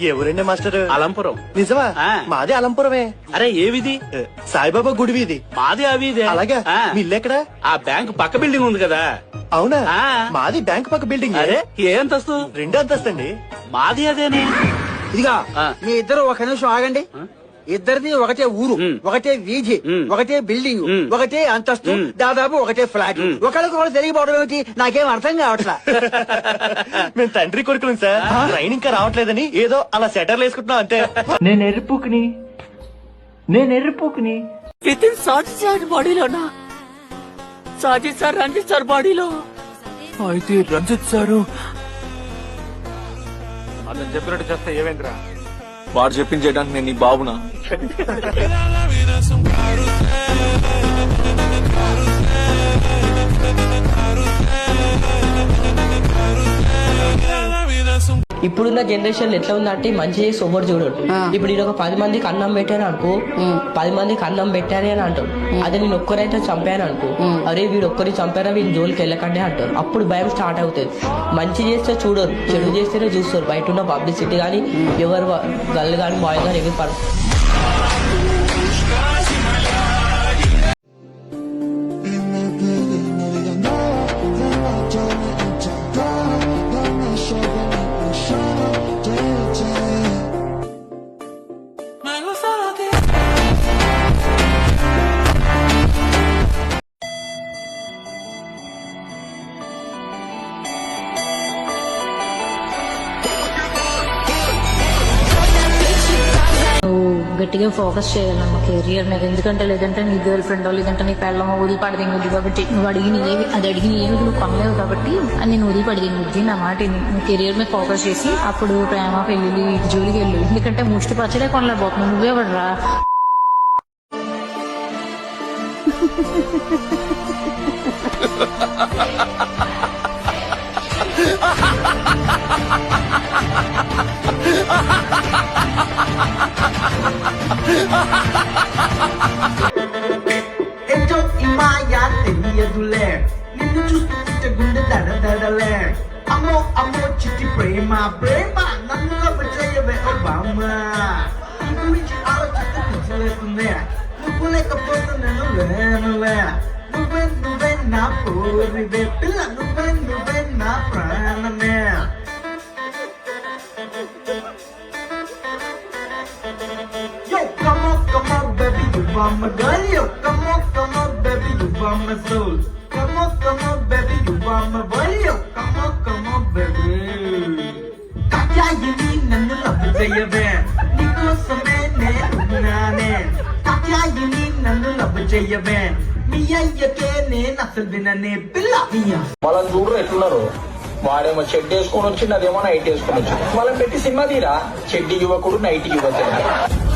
ఎవరండి మాస్టర్? అలంపురం. నిజమా? మాది అలంపురమే. అరే ఏ వీధి? సాయిబాబా గుడి వీధి. మాది ఆ వీధి. అలాగా? మీ ఇల్లు ఎక్కడ? ఆ బ్యాంక్ పక్క బిల్డింగ్ ఉంది కదా. అవునా? మాది బ్యాంక్ పక్క బిల్డింగ్. అరే ఏ అంతస్తు? 2 అంతస్తండి. మాది అదేనే. ఇదిగా మీ ఇద్దరు ఒక నిమిషం ఆగండి. ఇద్దరిది ఒకటే ఊరు, ఒకటే వీధి, ఒకటే బిల్డింగ్, ఒకటే అంతస్తు, దాదాపు ఒకటే ఫ్లాట్. ఒకరికి ఒకరు తెలియపోవడం ఏమిటి నాకేం అర్థం కావట్లా. మేము తండ్రి కొడుకులు సార్. ట్రైన్ ఇంకా రావట్లేదని ఏదో అలా సెటర్లు వేసుకుంటున్నాం అంతే. నేను ఎర్రిపోకుని వితిన్ సాటి బాడీలోనా? సాటి సార్ రంజిత్ సార్ బాడీలో అయితే రంజిత్ సారు అతను చెప్పినట్టు చేస్తే ఏమైందిరా? వాడు చెప్పింది చేయడానికి నేను నీ బాబునా? ఇప్పుడున్న జనరేషన్ ఎట్లా ఉందంటే మంచి చేసి సోబర్ చూడడు. ఇప్పుడు నేను ఒక 10 మందికి అన్నం పెట్టాను అనుకో, 10 మందికి అన్నం పెట్టానే అని అంటాడు. అదే నేను ఒక్కరైతే చంపాను అనుకో, అరే వీడు ఒక్కరి చంపారా వీడి జోలికి వెళ్ళకండి అంటారు. అప్పుడు భయం స్టార్ట్ అవుతుంది. మంచి చేస్తే చూడరు, చెడు చేస్తేనే చూస్తారు. బయట ఉన్న పబ్లిసిటీ కానీ ఎవరు గర్ల్ కానీ బాయ్ కానీ ఎవరు పడరు. గట్టిగా ఫోకస్ చేయాలమ్మా కెరియర్ మీద. ఎందుకంటే లేదంటే నీ గర్ల్ ఫ్రెండ్ లేదంటే నీ పెళ్ళమో వదిలిపడదేంగుద్ది. కాబట్టి నువ్వు అడిగిన ఏమి నువ్వు కొనలేవు కాబట్టి అని నేను వదిలిపడదేంగుద్ది. నా మాట నువ్వు కెరియర్ మీద ఫోకస్ చేసి అప్పుడు ప్రేమ పెళ్లి జోలికి వెళ్ళు. ఎందుకంటే ముష్టి పచ్చడే కొనలేకపోతున్నావు. నువ్వే పడరా. ఏంటో ఈ మాయా తెలియదులే, నిన్ను చూస్తుంటే గుండె దడదడలే. అమ్మో అమ్మో చిట్టి ప్రేమ ప్రేమ నన్ను లవ్ చేయవే ఒబామా. నీ గురించి ఆలోచిస్తే పిచ్చలేస్తుంది. నువ్వు లేకపోతే నేను లేనులే. నువ్వే నా పోరివే పిల్ల, నువ్వే నా ప్రాణమే. Yo, come on, baby, you are my girl. Yo, come on, baby, you are my soul. Come on, baby, you are my boy. Yo, come on, baby. Katyayani నన్ను లవ్ చేయవే, నీకోసమే నేనున్నానే. కాత్యాయని నన్ను లవ్ చేయవే, మీ అయ్యకే నేను అసలు విననే పిల్ల. వాళ్ళని చూడరు ఎట్లున్నారు. వాడేమో చెడ్డి వేసుకొని వచ్చి అదేమో నైట్ వేసుకొని వచ్చి వాళ్ళని పెట్టి సినిమా తీరా. చెడ్డి యువకుడు నైట్ యువకుడు.